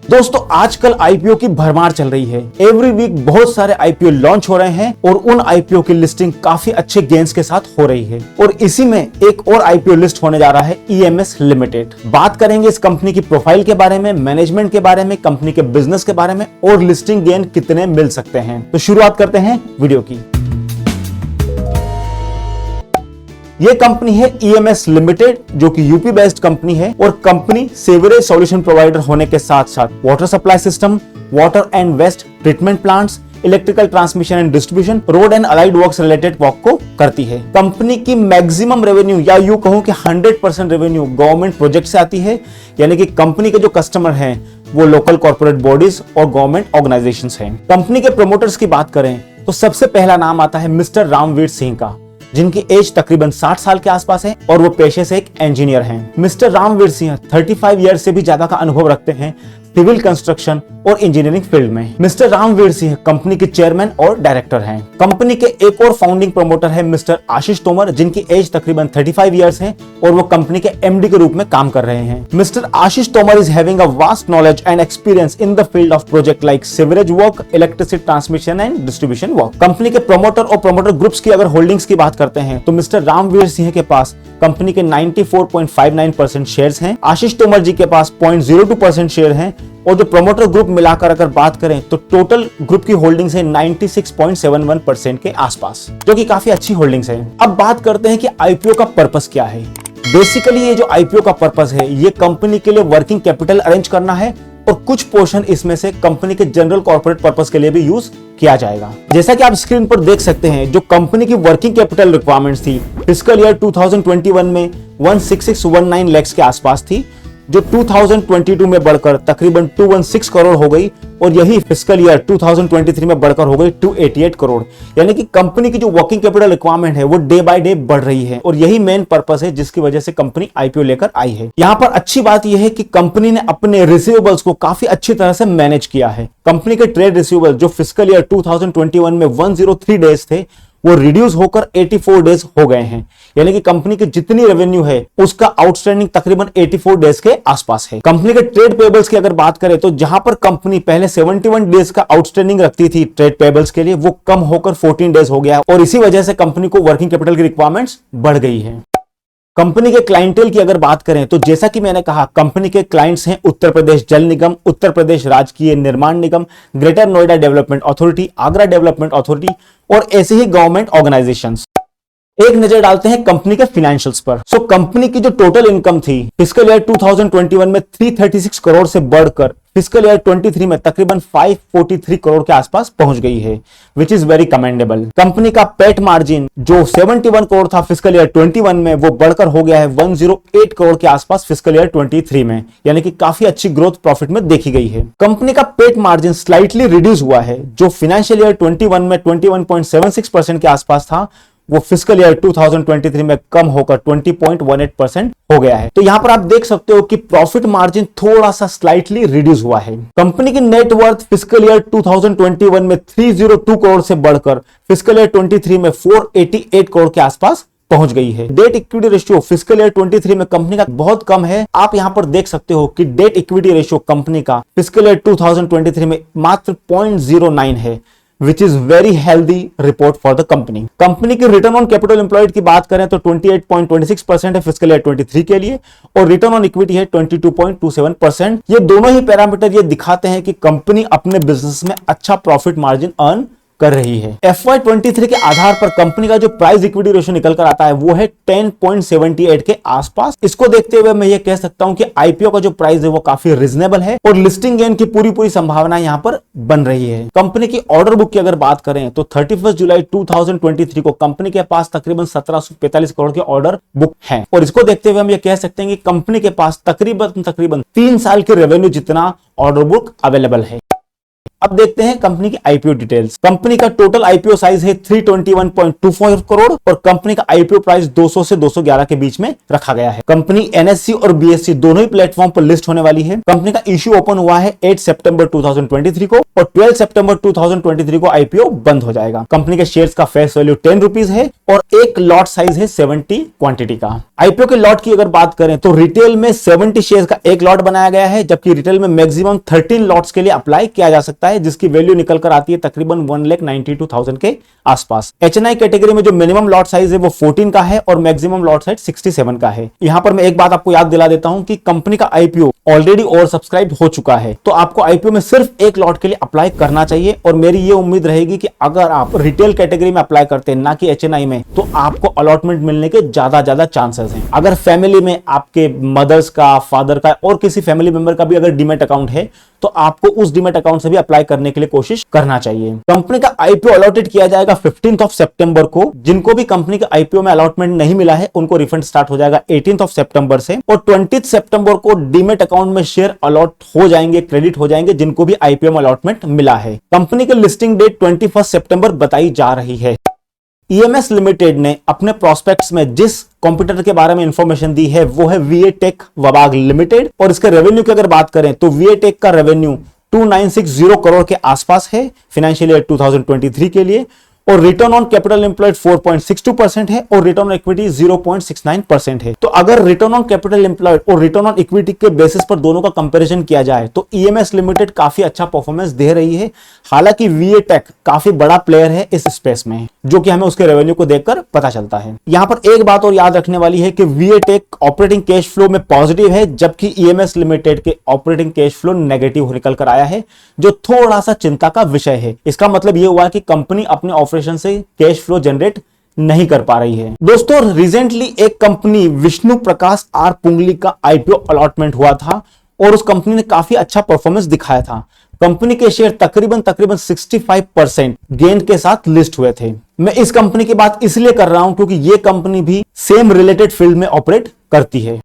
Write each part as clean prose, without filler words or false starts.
दोस्तों आजकल आईपीओ की भरमार चल रही है। एवरी वीक बहुत सारे आईपीओ लॉन्च हो रहे हैं और उन आईपीओ की लिस्टिंग काफी अच्छे गेन्स के साथ हो रही है और इसी में एक और आईपीओ लिस्ट होने जा रहा है ईएमएस लिमिटेड। बात करेंगे इस कंपनी की प्रोफाइल के बारे में, मैनेजमेंट के बारे में, कंपनी के बिजनेस के बारे में और लिस्टिंग गेन कितने मिल सकते हैं। तो शुरुआत करते हैं वीडियो की। ये कंपनी है ईएमएस लिमिटेड जो कि यूपी बेस्ड कंपनी है और कंपनी सीवरेज सॉल्यूशन प्रोवाइडर होने के साथ साथ water supply system, water and waste treatment plants, electrical transmission and distribution, road and allied works related work को करती है। कंपनी की मैक्सिमम रेवेन्यू या यूं कहूं कि 100% रेवेन्यू गवर्नमेंट प्रोजेक्ट से आती है, यानी कि कंपनी के जो कस्टमर हैं वो लोकल कॉर्पोरेट बॉडीज और गवर्नमेंट ऑर्गेनाइजेशंस हैं। कंपनी के प्रोमोटर्स की बात करें तो सबसे पहला नाम आता है मिस्टर रामवीर सिंह का, जिनकी एज तकरीबन 60 साल के आसपास है और वो पेशे से एक इंजीनियर हैं। मिस्टर रामवीर सिंह 35 ईयर से भी ज्यादा का अनुभव रखते हैं सिविल कंस्ट्रक्शन और इंजीनियरिंग फील्ड में। मिस्टर रामवीर सिंह कंपनी के चेयरमैन और डायरेक्टर हैं। कंपनी के एक और फाउंडिंग प्रमोटर है मिस्टर आशीष तोमर, जिनकी एज तकरीबन 35 इयर्स है और वो कंपनी के एमडी के रूप में काम कर रहे हैं। Mister Ashish Tomar is having a vast knowledge and experience in the field of project like sewerage work, electricity transmission and distribution work. Company के प्रमोटर और प्रमोटर ग्रुप्स की अगर होल्डिंग्स की बात करते हैं तो मिस्टर रामवीर सिंह के पास कंपनी के 94.59% शेयर्स हैं, आशीष तोमर जी के पास 0.02% शेयर हैं और जो प्रमोटर ग्रुप मिलाकर अगर बात करें तो टोटल ग्रुप की होल्डिंग्स है 96.71% के आसपास, जो कि काफी अच्छी होल्डिंग्स है। अब बात करते हैं कि आईपीओ का पर्पस क्या है। बेसिकली ये जो आईपीओ का पर्पस है ये कंपनी के लिए वर्किंग कैपिटल अरेंज करना है और कुछ पोर्शन इसमें से कंपनी के जनरल कॉर्पोरेट पर्पस के लिए भी यूज किया जाएगा। जैसा कि आप स्क्रीन पर देख सकते हैं, जो कंपनी की वर्किंग कैपिटल रिक्वायरमेंट्स थी फिस्कल ईयर 2021 में 16619 लाख के आसपास थी, जो 2022 में बढ़कर तकरीबन 216 करोड़ हो गई और यही फिस्कल ईयर 2023 में बढ़कर हो गई 288 करोड़। यानी कि कंपनी की जो वर्किंग कैपिटल रिक्वायरमेंट है वो डे बाय डे बढ़ रही है और यही मेन पर्पस है जिसकी वजह से कंपनी आईपीओ लेकर आई है। यहाँ पर अच्छी बात यह है कि कंपनी ने अपने रिसीवेबल्स को काफी अच्छी तरह से मैनेज किया है। कंपनी के ट्रेड रिसीवेबल जो फिस्कल ईयर 2021 में 103 डेज थे वो रिड्यूस होकर 84 डेज हो गए हैं। यानी कि कंपनी की जितनी रेवेन्यू है उसका आउटस्टैंडिंग तकरीबन 84 डेज के आसपास है। कंपनी के ट्रेड पेबल्स की अगर बात करें तो जहां पर कंपनी पहले 71 डेज का आउटस्टैंडिंग रखती थी ट्रेड पेबल्स के लिए, वो कम होकर 14 डेज हो गया और इसी वजह से कंपनी को वर्किंग कैपिटल की रिक्वायरमेंट्स बढ़ गई है। कंपनी के क्लाइंटेल की अगर बात करें तो जैसा कि मैंने कहा कंपनी के क्लाइंट्स हैं उत्तर प्रदेश जल निगम, उत्तर Pradesh Rajkiya Nirman Nigam, greater Noida development authority, Agra development authority और ऐसे ही गवर्नमेंट ऑर्गेनाइजेशंस। एक नजर डालते हैं कंपनी के फाइनेंशियल्स पर। कंपनी की जो टोटल इनकम थी फिस्कल ईयर 2021 में 336 करोड़ से बढ़कर फिस्कल ईयर 23 में तकरीबन 543 करोड़ के आसपास पहुंच गई है, which is very commendable. Company का पेट मार्जिन जो 71 करोड़ था फिस्कल ईयर 21 में वो बढ़कर हो गया है 108 करोड़ के आसपास फिस्कल ईयर 23 में, यानी कि काफी अच्छी ग्रोथ प्रॉफिट में देखी गई है। कंपनी का पेट मार्जिन स्लाइटली रिड्यूस हुआ है, जो फाइनेंशियल ईयर 21 में 21.76% के आसपास था वो फिस्कल ईयर 2023 में कम होकर 20.18% हो गया है। तो यहां पर आप देख सकते हो कि प्रॉफिट मार्जिन थोड़ा सा स्लाइटली रिड्यूस हुआ है। कंपनी की नेट वर्थ फिस्कल ईयर 2021 में 302 करोड़ से बढ़कर फिस्कल ईयर 23 में 488 करोड़ के आसपास पहुंच गई है। Debt equity ratio fiscal year 23 में कंपनी का बहुत कम है। आप यहां पर देख सकते हो कि डेट इक्विटी रेशियो कंपनी का फिस्कल ईयर 2023 में मात्र 0.09 है, which is very healthy report for the company। Company की रिटर्न ऑन कैपिटल एम्प्लॉयड की बात करें तो 28.26% है फिस्कल ईयर 23 के लिए और रिटर्न ऑन इक्विटी है 22.27%। ये दोनों ही पैरामीटर ये दिखाते हैं कि कंपनी अपने बिजनेस में अच्छा प्रॉफिट मार्जिन अर्न कर रही है। FY23 के आधार पर कंपनी का जो प्राइस इक्विटी रेशियो निकल कर आता है वो है 10.78 के आसपास। इसको देखते हुए मैं ये कह सकता हूं कि आईपीओ का जो प्राइस है वो काफी रिजनेबल है और लिस्टिंग गेन की पूरी संभावना यहां पर बन रही है। कंपनी की ऑर्डर बुक की अगर बात करें तो 31 जुलाई 2023 को कंपनी के पास तकरीबन 1745 करोड़ के ऑर्डर बुक हैं और इसको देखते हुए हम ये कह सकते हैं कि कंपनी के पास तकरीबन 3 साल के रेवेन्यू जितना ऑर्डर बुक अवेलेबल है। अब देखते हैं कंपनी की आईपीओ डिटेल्स। कंपनी का टोटल आईपीओ साइज है 321.24 करोड़ और कंपनी का आईपीओ प्राइस 200 से 211 के बीच में रखा गया है। कंपनी एनएससी और बीएससी दोनों ही प्लेटफॉर्म पर लिस्ट होने वाली है। कंपनी का इश्यू ओपन हुआ है 8 सितंबर 2023 को और 12 सितंबर 2023 को आईपीओ बंद हो जाएगा। कंपनी के शेयर्स का फेस वैल्यू 10 रुपीज है और एक लॉट साइज है 70 क्वांटिटी का। आईपीओ के लॉट की अगर बात करें तो रिटेल में 70 शेयर्स का एक लॉट बनाया गया है, जबकि रिटेल में मैक्सिमम 13 लॉट्स के लिए अप्लाई किया जा सकता है, जिसकी वैल्यू निकल कर आती है तकरीबन 1,92,000 के आसपास। एचएनआई कैटेगरी में जो मिनिमम लॉट साइज है वो 14 का है और मैक्सिमम लॉट साइज 67 का है। यहां पर मैं एक बात आपको याद दिला देता हूं कि कंपनी का आईपीओ ऑलरेडी ओवर सब्सक्राइब हो चुका है, तो आपको आईपीओ में सिर्फ एक लॉट के लिए अप्लाई करना चाहिए। और मेरी ये उम्मीद रहेगी कि अगर आप रिटेल कैटेगरी में अप्लाई करते हैं ना कि एचएनआई में, तो आपको अलॉटमेंट मिलने के ज्यादा चांसेस हैं। अगर फैमिली में आपके मदर्स का, फादर का और किसी फैमिली मेंबर का भी अगर डीमैट अकाउंट है तो आपको उस डीमैट अकाउंट से भी अप्लाई करने के लिए कोशिश करना चाहिए। कंपनी का आईपीओ अलॉटेड किया जाएगा 15 सितंबर को। जिनको भी कंपनी के आईपीओ में अलॉटमेंट नहीं मिला है उनको रिफंड स्टार्ट हो जाएगा 18 सितंबर से और 20 सितंबर को डीमैट अकाउंट में शेयर अलॉट हो जाएंगे, क्रेडिट हो जाएंगे जिनको भी आईपीओ में अलॉटमेंट मिला है। कंपनी की लिस्टिंग डेट 21 सितंबर बताई जा रही है। ईएमएस लिमिटेड ने अपने प्रोस्पेक्ट्स में जिस कंप्यूटर के बारे में इंफॉर्मेशन दी है वो है वीए टेक वबाग लिमिटेड और इसके रेवेन्यू की अगर बात करें तो वीए टेक का रेवेन्यू 2960 करोड़ के आसपास है फाइनेंशियल ईयर 2023 के लिए और रिटर्न ऑन कैपिटल एम्प्लॉयड 4.62% है और रिटर्न ऑन इक्विटी 0.69% है। तो अगर रिटर्न ऑन कैपिटल एम्प्लॉयड और रिटर्न ऑन इक्विटी के बेसिस पर दोनों का कंपैरिजन किया जाए तो ईएमएस लिमिटेड काफी अच्छा परफॉर्मेंस दे रही है। हालांकि वीए टेक काफी बड़ा प्लेयर है इस स्पेस में, जो कि हमें उसके रेवेन्यू को देखकर पता चलता है। यहां पर एक बात और याद रखने वाली है कि VA tech operating cash flow में पॉजिटिव है, जबकि ईएमएस लिमिटेड के ऑपरेटिंग कैश फ्लो नेगेटिव निकल कर आया है, जो थोड़ा सा चिंता का विषय है। इसका मतलब यह हुआ कि कंपनी अपने ऑपरेशन से कैश फ्लो जनरेट नहीं कर पा रही है। दोस्तों, रिसेंटली एक कंपनी विष्णु प्रकाश आर पुंगली का आईपीओ अलॉटमेंट हुआ था और उस कंपनी ने काफी अच्छा परफॉर्मेंस दिखाया था। कंपनी के शेयर तकरीबन 65% गेन के साथ लिस्ट हुए थे। मैं इस कंपनी की बात इसलिए कर रहा हूं क्योंकि यह कंपनी भी सेम रिलेटेड फील्ड में ऑपरेट करती है।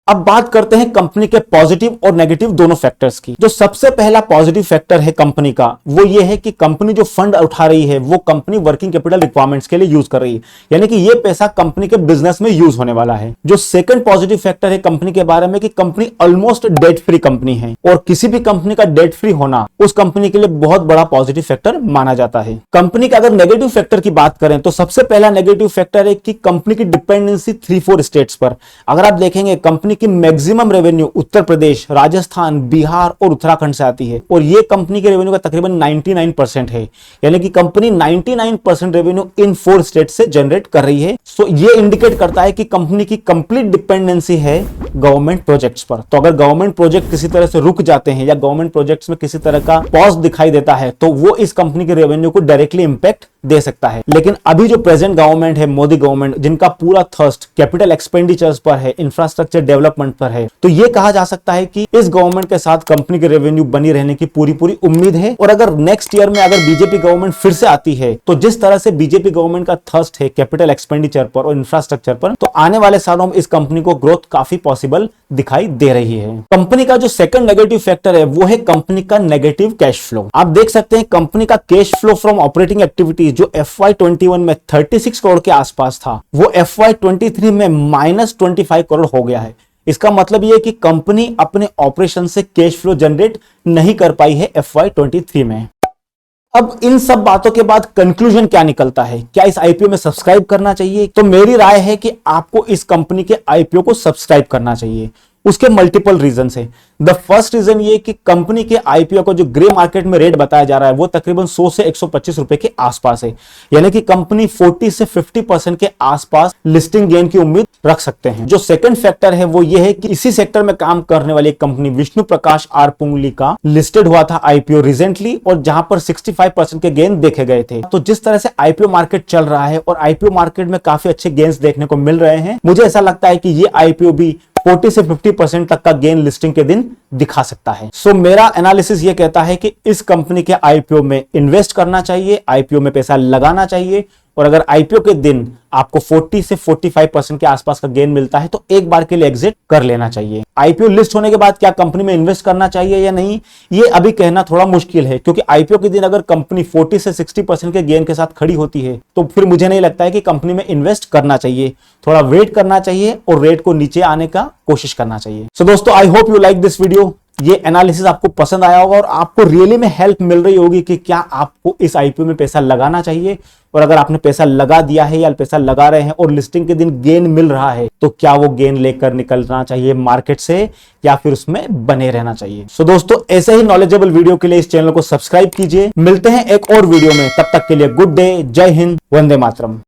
अब बात करते हैं कंपनी के पॉजिटिव और नेगेटिव दोनों फैक्टर्स की। जो सबसे पहला पॉजिटिव फैक्टर है कंपनी का वो ये है कि कंपनी जो फंड उठा रही है वो कंपनी वर्किंग कैपिटल रिक्वायरमेंट्स के लिए यूज कर रही है, यानी कि ये पैसा कंपनी के बिजनेस में यूज होने वाला है। जो सेकंड पॉजिटिव फैक्टर है कंपनी के बारे में कि company almost debt free company है और किसी भी कंपनी का डेट फ्री होना उस कंपनी के लिए बहुत बड़ा पॉजिटिव फैक्टर माना जाता है। कंपनी का अगर नेगेटिव फैक्टर की बात करें तो सबसे पहला नेगेटिव फैक्टर है कि कंपनी की डिपेंडेंसी 3-4 स्टेट्स पर। अगर आप देखेंगे कंपनी की मैक्सिमम रेवेन्यू उत्तर प्रदेश, राजस्थान, बिहार और उत्तराखंड से आती है और ये कंपनी के रेवेन्यू का तकरीबन 99% है, यानी कि कंपनी 99% रेवेन्यू इन 4 स्टेट से जनरेट कर रही है। सो ये इंडिकेट करता है कि कंपनी की कंप्लीट डिपेंडेंसी है गवर्नमेंट प्रोजेक्ट्स पर। तो अगर गवर्नमेंट प्रोजेक्ट किसी तरह से रुक जाते हैं या गवर्नमेंट प्रोजेक्ट्स में किसी तरह का पॉज दिखाई देता है तो वो इस कंपनी के रेवेन्यू को डायरेक्टली इंपैक्ट दे सकता है। लेकिन अभी जो प्रेजेंट गवर्नमेंट है, मोदी गवर्नमेंट, जिनका पूरा थर्स्ट कैपिटल एक्सपेंडिचर्स पर है, इंफ्रास्ट्रक्चर डेवलपमेंट पर है, तो ये कहा जा सकता है कि इस गवर्नमेंट के साथ कंपनी के रेवेन्यू बनी रहने की पूरी उम्मीद है। और अगर नेक्स्ट ईयर में अगर बीजेपी गवर्नमेंट फिर से आती है तो जिस तरह से बीजेपी गवर्नमेंट का थर्स्ट है कैपिटल एक्सपेंडिचर पर और इंफ्रास्ट्रक्चर पर, तो आने वाले सालों में इस कंपनी को ग्रोथ काफी पॉसिबल दिखाई दे रही है। कंपनी का जो सेकंड नेगेटिव फैक्टर है वो है कंपनी का नेगेटिव कैश फ्लो। आप देख सकते हैं कंपनी का cash flow from operating activities जो FY21 में 36 करोड़ के आसपास था वो FY23 में -25 करोड़ हो गया है। इसका मतलब यह कि कंपनी अपने ऑपरेशन से कैश फ्लो जनरेट नहीं कर पाई है FY23 में। अब इन सब बातों के बाद कंक्लूजन क्या निकलता है? क्या इस आईपीओ में सब्सक्राइब करना चाहिए? तो मेरी राय है कि आपको इस कंपनी के आईपीओ को सब्सक्राइब करना चाहिए। उसके मल्टीपल रीजन है। द फर्स्ट रीजन ये कि कंपनी के आईपीओ को जो ग्रे मार्केट में रेट बताया जा रहा है वो तकरीबन 100 से 125 रुपए के आसपास है, यानी कि कंपनी 40 से 50% के आसपास लिस्टिंग गेन की उम्मीद रख सकते हैं। जो सेकंड फैक्टर है वो ये है कि इसी सेक्टर में काम करने वाली कंपनी विष्णु प्रकाश आर पुंगली का लिस्टेड हुआ था आईपीओ रिसेंटली और जहां पर 65% के गेन देखे गए थे। तो जिस तरह से आईपीओ मार्केट चल रहा है और आईपीओ मार्केट में काफी अच्छे गेन्स देखने को मिल रहे हैं, मुझे ऐसा लगता है कि ये आईपीओ भी 40 से 50% तक का गेन लिस्टिंग के दिन दिखा सकता है। सो मेरा एनालिसिस ये कहता है कि इस कंपनी के आईपीओ में इन्वेस्ट करना चाहिए, आईपीओ में पैसा लगाना चाहिए और अगर आईपीओ के दिन आपको 40 से 45% के आसपास का गेन मिलता है तो एक बार के लिए एग्जिट कर लेना चाहिए। आईपीओ लिस्ट होने के बाद क्या कंपनी में इन्वेस्ट करना चाहिए या नहीं, ये अभी कहना थोड़ा मुश्किल है, क्योंकि आईपीओ के दिन अगर कंपनी 40 से 60% के गेन के साथ खड़ी होती है तो फिर मुझे नहीं लगता है कि कंपनी में इन्वेस्ट करना चाहिए। थोड़ा वेट करना चाहिए और रेट को नीचे आने का कोशिश करना चाहिए। सो दोस्तों, I hope you like this video. ये एनालिसिस आपको पसंद आया होगा और आपको रियली में हेल्प मिल रही होगी कि क्या आपको इस आईपीओ में पैसा लगाना चाहिए, और अगर आपने पैसा लगा दिया है या पैसा लगा रहे हैं और लिस्टिंग के दिन गेन मिल रहा है तो क्या वो गेन लेकर निकलना चाहिए मार्केट से या फिर उसमें बने रहना चाहिए। सो दोस्तों, ऐसे ही नॉलेजेबल वीडियो के लिए इस चैनल को सब्सक्राइब कीजिए। मिलते हैं एक और वीडियो में, तब तक के लिए गुड डे, जय हिंद, वंदे मातरम।